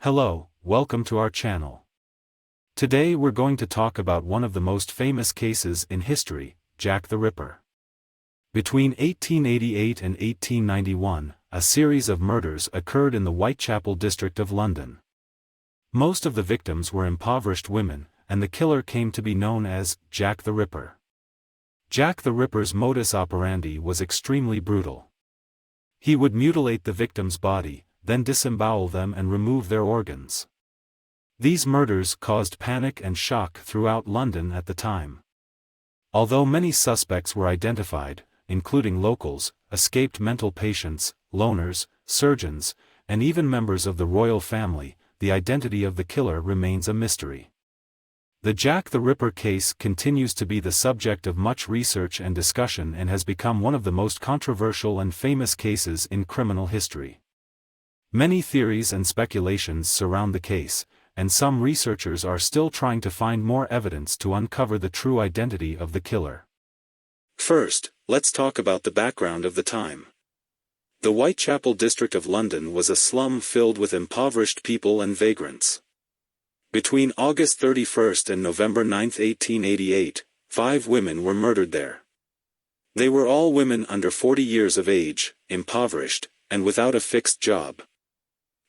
Hello, welcome to our channel. Today we're going to talk about one of the most famous cases in history, Jack the Ripper. Between 1888 and 1891, a series of murders occurred in the Whitechapel district of London. Most of the victims were impoverished women, and the killer came to be known as Jack the Ripper. Jack the Ripper's modus operandi was extremely brutal. He would mutilate the victim's body, then disembowel them and remove their organs. These murders caused panic and shock throughout London at the time. Although many suspects were identified, including locals, escaped mental patients, loners, surgeons, and even members of the royal family, the identity of the killer remains a mystery. The Jack the Ripper case continues to be the subject of much research and discussion and has become one of the most controversial and famous cases in criminal history. Many theories and speculations surround the case, and some researchers are still trying to find more evidence to uncover the true identity of the killer. First, let's talk about the background of the time. The Whitechapel district of London was a slum filled with impoverished people and vagrants. Between August 31st and November 9, 1888, 5 women were murdered there. They were all women under 40 years of age, impoverished, and without a fixed job.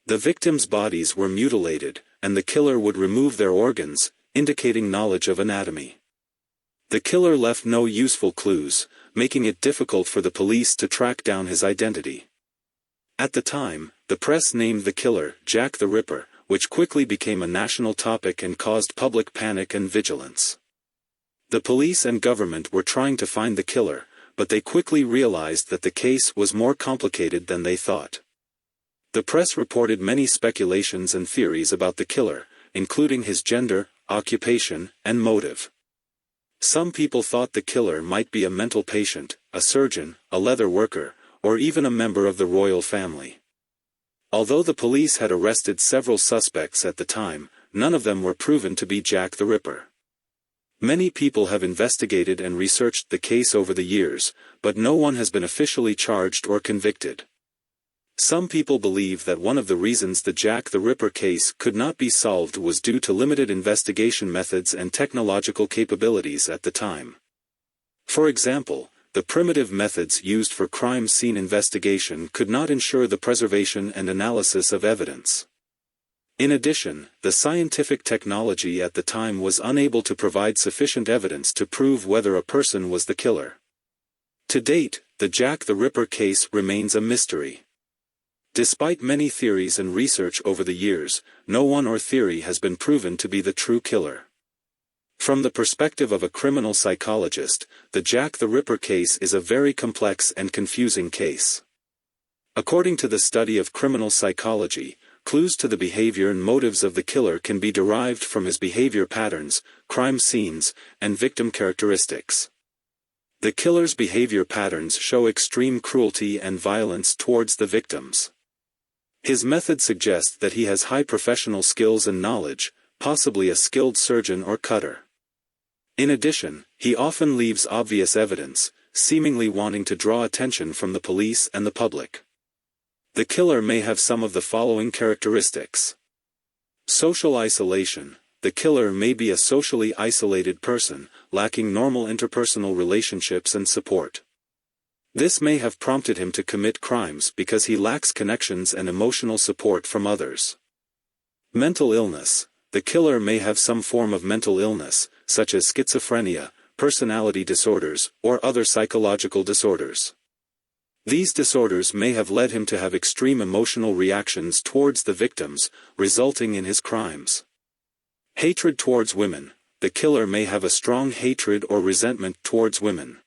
The victims' bodies were mutilated, and the killer would remove their organs, indicating knowledge of anatomy. The killer left no useful clues, making it difficult for the police to track down his identity. At the time, the press named the killer Jack the Ripper, which quickly became a national topic and caused public panic and vigilance. The police and government were trying to find the killer, but they quickly realized that the case was more complicated than they thought. The press reported many speculations and theories about the killer, including his gender, occupation, and motive. Some people thought the killer might be a mental patient, a surgeon, a leather worker, or even a member of the royal family. Although the police had arrested several suspects at the time, none of them were proven to be Jack the Ripper. Many people have investigated and researched the case over the years, but no one has been officially charged or convicted. Some people believe that one of the reasons the Jack the Ripper case could not be solved was due to limited investigation methods and technological capabilities at the time. For example, the primitive methods used for crime scene investigation could not ensure the preservation and analysis of evidence. In addition, the scientific technology at the time was unable to provide sufficient evidence to prove whether a person was the killer. To date, the Jack the Ripper case remains a mystery. Despite many theories and research over the years, no one or theory has been proven to be the true killer. From the perspective of a criminal psychologist, the Jack the Ripper case is a very complex and confusing case. According to the study of criminal psychology, clues to the behavior and motives of the killer can be derived from his behavior patterns, crime scenes, and victim characteristics. The killer's behavior patterns show extreme cruelty and violence towards the victims. His method suggests that he has high professional skills and knowledge, possibly a skilled surgeon or cutter. In addition, he often leaves obvious evidence, seemingly wanting to draw attention from the police and the public. The killer may have some of the following characteristics. Social isolation. The killer may be a socially isolated person, lacking normal interpersonal relationships and support. This may have prompted him to commit crimes because he lacks connections and emotional support from others. Mental illness. The killer may have some form of mental illness, such as schizophrenia, personality disorders, or other psychological disorders. These disorders may have led him to have extreme emotional reactions towards the victims, resulting in his crimes. Hatred towards women. The killer may have a strong hatred or resentment towards women.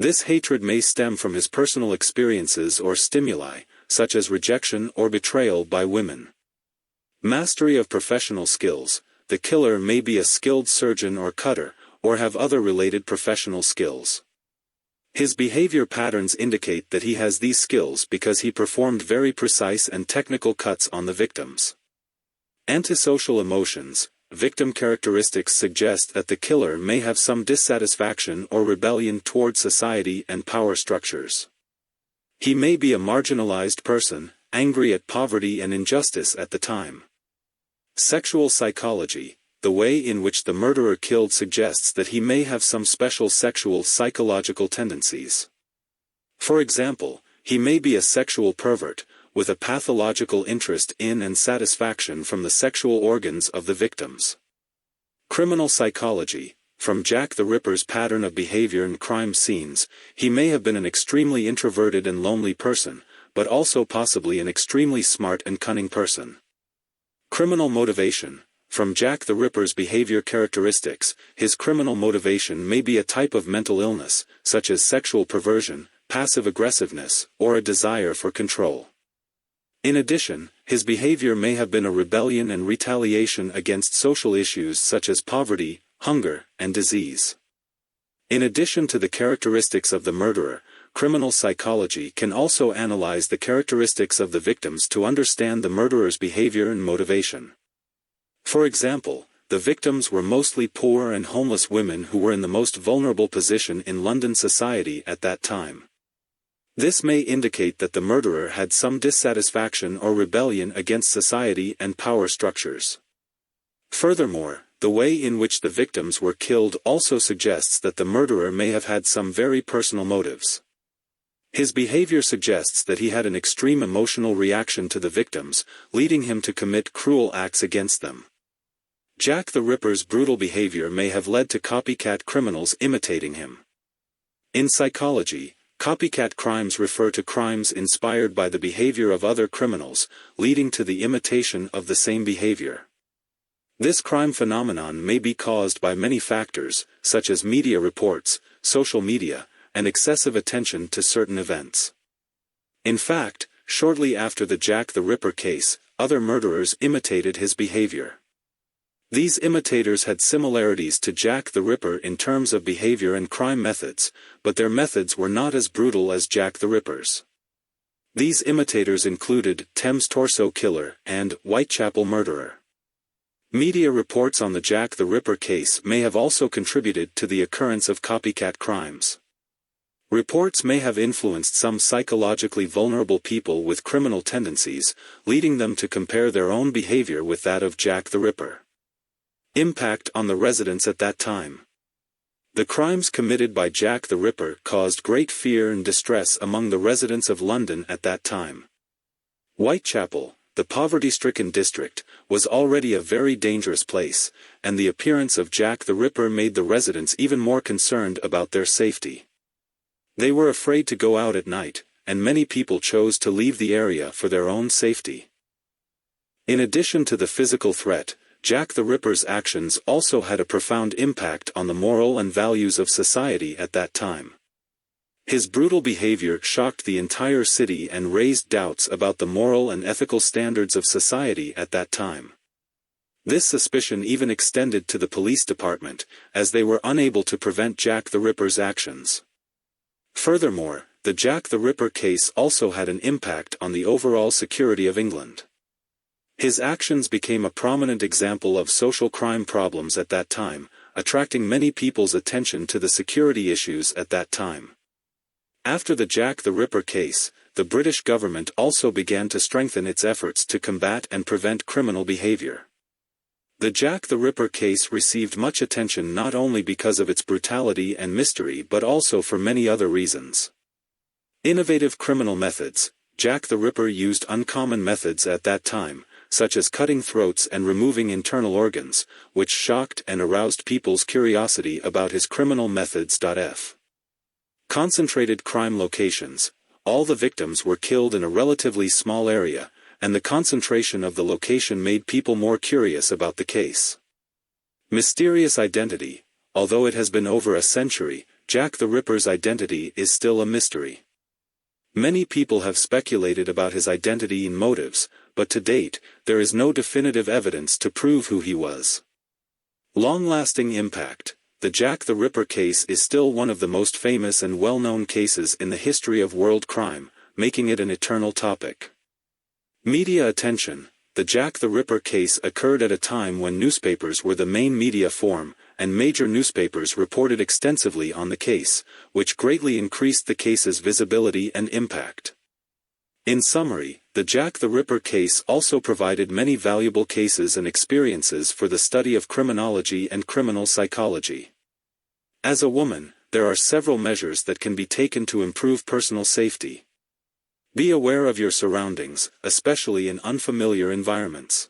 This hatred may stem from his personal experiences or stimuli, such as rejection or betrayal by women. Mastery of professional skills. The killer may be a skilled surgeon or cutter, or have other related professional skills. His behavior patterns indicate that he has these skills because he performed very precise and technical cuts on the victims. Antisocial emotions. Victim characteristics suggest that the killer may have some dissatisfaction or rebellion toward society and power structures. He may be a marginalized person, angry at poverty and injustice at the time. Sexual psychology. The way in which the murderer killed suggests that he may have some special sexual psychological tendencies. For example, he may be a sexual pervert, with a pathological interest in and satisfaction from the sexual organs of the victims. Criminal psychology. From Jack the Ripper's pattern of behavior in crime scenes, he may have been an extremely introverted and lonely person, but also possibly an extremely smart and cunning person. Criminal motivation. From Jack the Ripper's behavior characteristics, his criminal motivation may be a type of mental illness, such as sexual perversion, passive aggressiveness, or a desire for control. In addition, his behavior may have been a rebellion and retaliation against social issues such as poverty, hunger, and disease. In addition to the characteristics of the murderer, criminal psychology can also analyze the characteristics of the victims to understand the murderer's behavior and motivation. For example, the victims were mostly poor and homeless women who were in the most vulnerable position in London society at that time. This may indicate that the murderer had some dissatisfaction or rebellion against society and power structures. Furthermore, the way in which the victims were killed also suggests that the murderer may have had some very personal motives. His behavior suggests that he had an extreme emotional reaction to the victims, leading him to commit cruel acts against them. Jack the Ripper's brutal behavior may have led to copycat criminals imitating him. In psychology, copycat crimes refer to crimes inspired by the behavior of other criminals, leading to the imitation of the same behavior. This crime phenomenon may be caused by many factors, such as media reports, social media, and excessive attention to certain events. In fact, shortly after the Jack the Ripper case, other murderers imitated his behavior. These imitators had similarities to Jack the Ripper in terms of behavior and crime methods, but their methods were not as brutal as Jack the Ripper's. These imitators included Thames Torso Killer and Whitechapel Murderer. Media reports on the Jack the Ripper case may have also contributed to the occurrence of copycat crimes. Reports may have influenced some psychologically vulnerable people with criminal tendencies, leading them to compare their own behavior with that of Jack the Ripper. Impact on the residents at that time. The crimes committed by Jack the Ripper caused great fear and distress among the residents of London at that time. Whitechapel, the poverty-stricken district, was already a very dangerous place, and the appearance of Jack the Ripper made the residents even more concerned about their safety. They were afraid to go out at night, and many people chose to leave the area for their own safety. In addition to the physical threat, Jack the Ripper's actions also had a profound impact on the moral and values of society at that time. His brutal behavior shocked the entire city and raised doubts about the moral and ethical standards of society at that time. This suspicion even extended to the police department, as they were unable to prevent Jack the Ripper's actions. Furthermore, the Jack the Ripper case also had an impact on the overall security of England. His actions became a prominent example of social crime problems at that time, attracting many people's attention to the security issues at that time. After the Jack the Ripper case, the British government also began to strengthen its efforts to combat and prevent criminal behavior. The Jack the Ripper case received much attention not only because of its brutality and mystery but also for many other reasons. Innovative criminal methods. Jack the Ripper used uncommon methods at that time, such as cutting throats and removing internal organs, which shocked and aroused people's curiosity about his criminal methods. Concentrated crime locations. All the victims were killed in a relatively small area, and the concentration of the location made people more curious about the case. Mysterious identity. Although it has been over a century, Jack the Ripper's identity is still a mystery. Many people have speculated about his identity and motives, but to date, there is no definitive evidence to prove who he was. Long-lasting impact. The Jack the Ripper case is still one of the most famous and well-known cases in the history of world crime, making it an eternal topic. Media attention. The Jack the Ripper case occurred at a time when newspapers were the main media form, and major newspapers reported extensively on the case, which greatly increased the case's visibility and impact. In summary, the Jack the Ripper case also provided many valuable cases and experiences for the study of criminology and criminal psychology. As a woman, there are several measures that can be taken to improve personal safety. Be aware of your surroundings, especially in unfamiliar environments.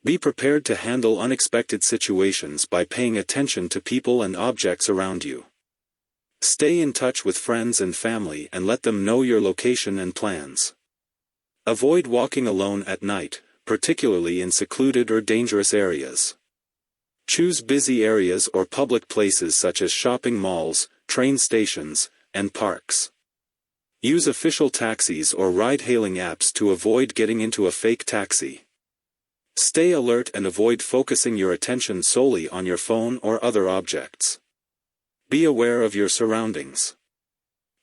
Be prepared to handle unexpected situations by paying attention to people and objects around you. Stay in touch with friends and family and let them know your location and plans. Avoid walking alone at night, particularly in secluded or dangerous areas. Choose busy areas or public places such as shopping malls, train stations, and parks. Use official taxis or ride-hailing apps to avoid getting into a fake taxi. Stay alert and avoid focusing your attention solely on your phone or other objects. Be aware of your surroundings.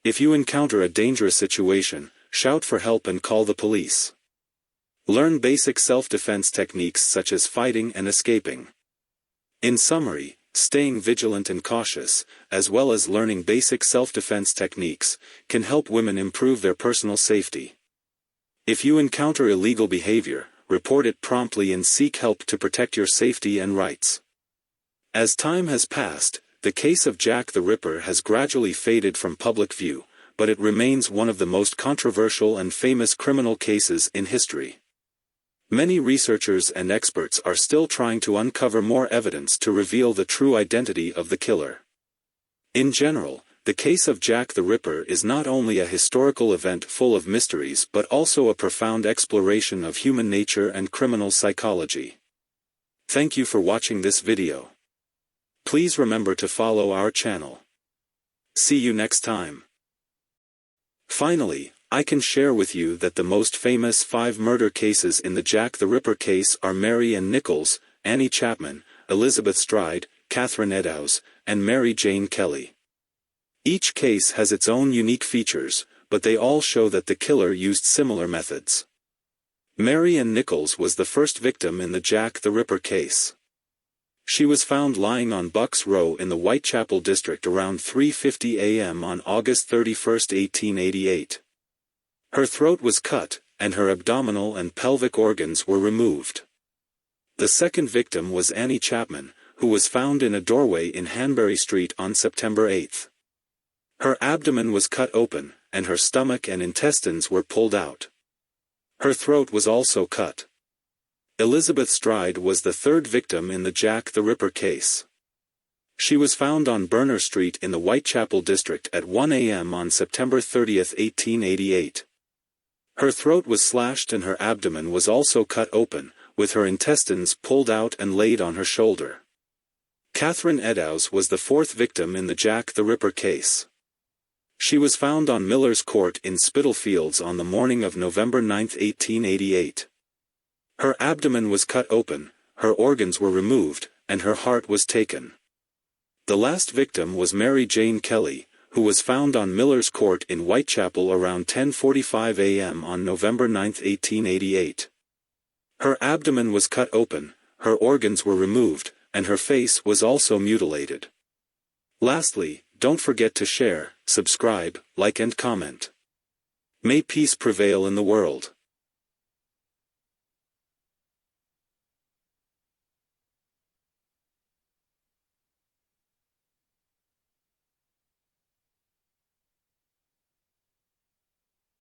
If you encounter a dangerous situation, shout for help and call the police. Learn basic self-defense techniques such as fighting and escaping. In summary, staying vigilant and cautious, as well as learning basic self-defense techniques, can help women improve their personal safety. If you encounter illegal behavior, report it promptly and seek help to protect your safety and rights. As time has passed, the case of Jack the Ripper has gradually faded from public view, but it remains one of the most controversial and famous criminal cases in history. Many researchers and experts are still trying to uncover more evidence to reveal the true identity of the killer. In general, the case of Jack the Ripper is not only a historical event full of mysteries but also a profound exploration of human nature and criminal psychology. Thank you for watching this video. Please remember to follow our channel. See you next time. Finally, I can share with you that the most famous 5 murder cases in the Jack the Ripper case are Mary Ann Nichols, Annie Chapman, Elizabeth Stride, Catherine Eddowes, and Mary Jane Kelly. Each case has its own unique features, but they all show that the killer used similar methods. Mary Ann Nichols was the first victim in the Jack the Ripper case. She was found lying on Bucks Row in the Whitechapel district around 3:50 a.m. on August 31, 1888. Her throat was cut, and her abdominal and pelvic organs were removed. The second victim was Annie Chapman, who was found in a doorway in Hanbury Street on September 8. Her abdomen was cut open, and her stomach and intestines were pulled out. Her throat was also cut. Elizabeth Stride was the third victim in the Jack the Ripper case. She was found on Burner Street in the Whitechapel district at 1 a.m. on September 30, 1888. Her throat was slashed and her abdomen was also cut open, with her intestines pulled out and laid on her shoulder. Catherine Eddowes was the fourth victim in the Jack the Ripper case. She was found on Miller's Court in Spitalfields on the morning of November 9, 1888. Her abdomen was cut open, her organs were removed, and her heart was taken. The last victim was Mary Jane Kelly, who was found on Miller's Court in Whitechapel around 10:45 a.m. on November 9, 1888. Her abdomen was cut open, her organs were removed, and her face was also mutilated. Lastly, don't forget to share, subscribe, like and comment. May peace prevail in the world.